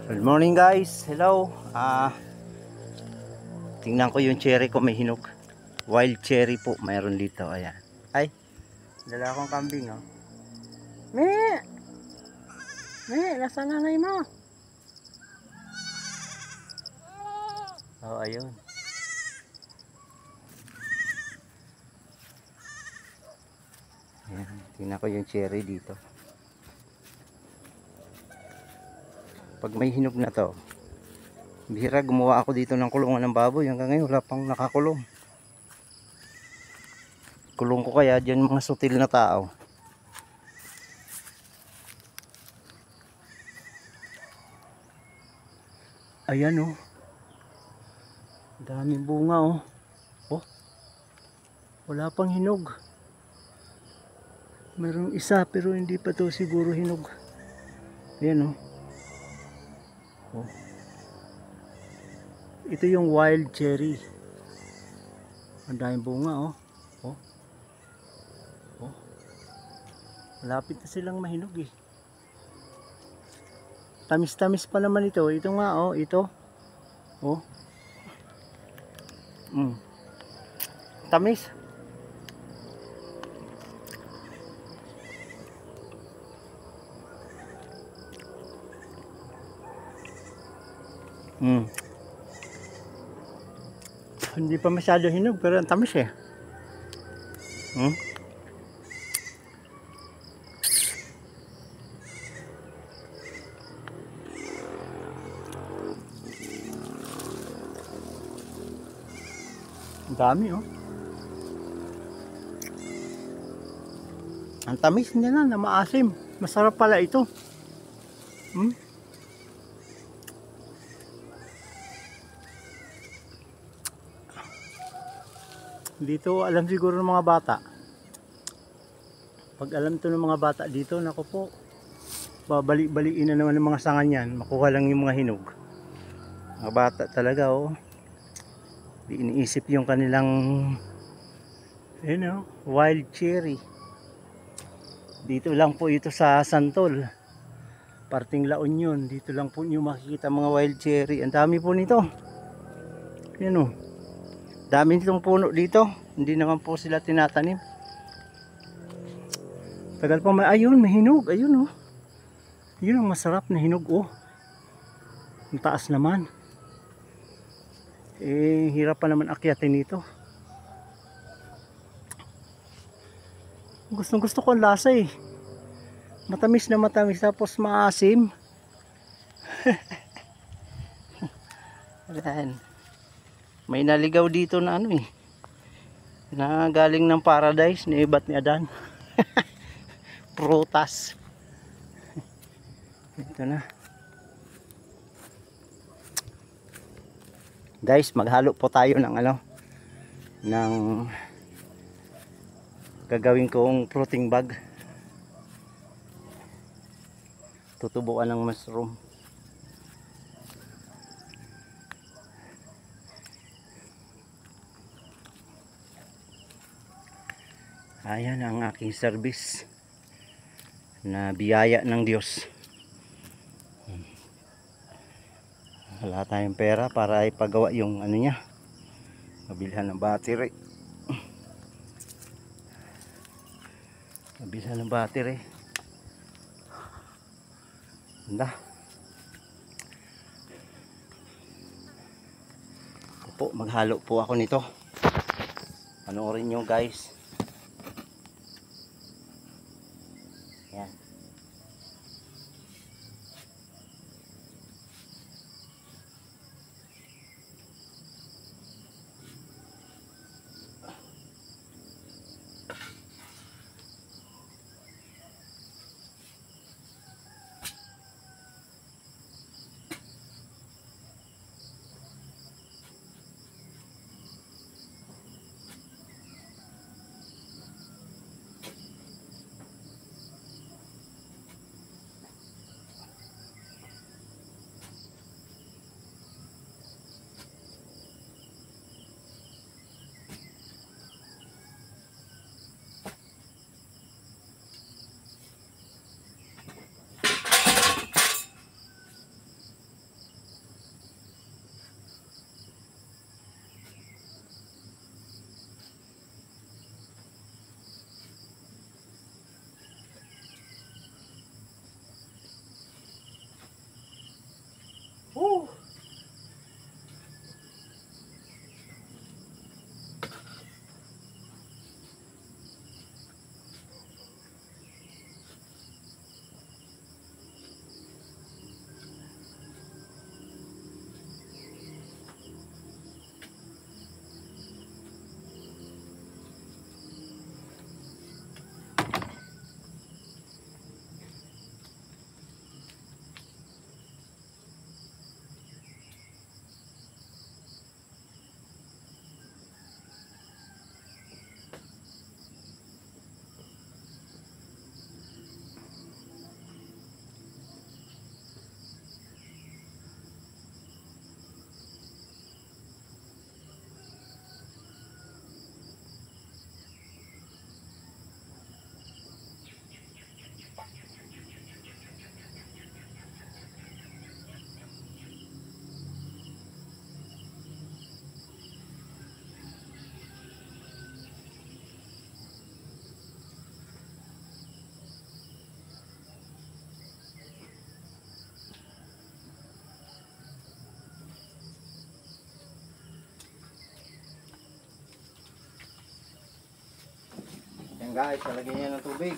Good morning guys, hello. Tingnan ko yung cherry ko, may hinog. Wild cherry po, mayroon dito. Ayan. Ay, dala akong kambing oh. Me! Me, nasa nanay mo? Oh, ayun. Ayan, tingnan ko yung cherry dito. Pag may hinog na to, bihira gumawa ako dito ng kulungan ng baboy. Hanggang ngayon wala pang nakakulong. Kulong ko kaya dyan mga sutil na tao. Ayan oh. Daming bunga oh. Oh. Wala pang hinog. Mayroong isa pero hindi pa to siguro hinog. Ayan oh. Oh. Ito yung wild cherry. Ang daming bunga oh. Oh. Oh. Malapit na silang mahinog eh. Tamis-tamis pa naman ito. Ito nga oh, ito. Oh. Tamis. Hindi pa masyado hinog pero ang tamis eh. Ang dami oh. Ang tamis niya na maasim. Masarap pala ito. Dito alam siguro ng mga bata. Pag alam to ng mga bata dito, nako po, babalik-baliin na naman ng mga sanga niyan. Makuha lang yung mga hinog. Mga bata talaga oh. Di iniisip yung kanilang wild cherry. Dito lang po ito sa Santol, parting La Union. Dito lang po nyo makikita mga wild cherry. Ang dami po nito. Yan oh. Dami nitong puno dito. Hindi naman po sila tinatanim. Tagal pa ayun, may hinog. Ayun oh. Yun ang masarap na hinog oh. Ang taas naman. Eh, hirap pa naman akyatin nito. Gustong gusto ko ang lasa eh. Matamis na matamis tapos maasim. Ayan. May naligaw dito na ano eh. Na galing ng paradise ni Ibat ni Adan. Prutas. Ito na. Guys, maghalo po tayo ng ng gagawin kong fruiting bag. Tutubuan ng mushroom. Ayan ang aking service na biyaya ng Diyos. Wala tayong pera para ipagawa yung niya, mabilhan ng battery. Mabilhan ng battery. Handa. Po, maghalo po ako nito. Panoorin nyo guys. Yan. Guys, lalagyan niya ng tubig.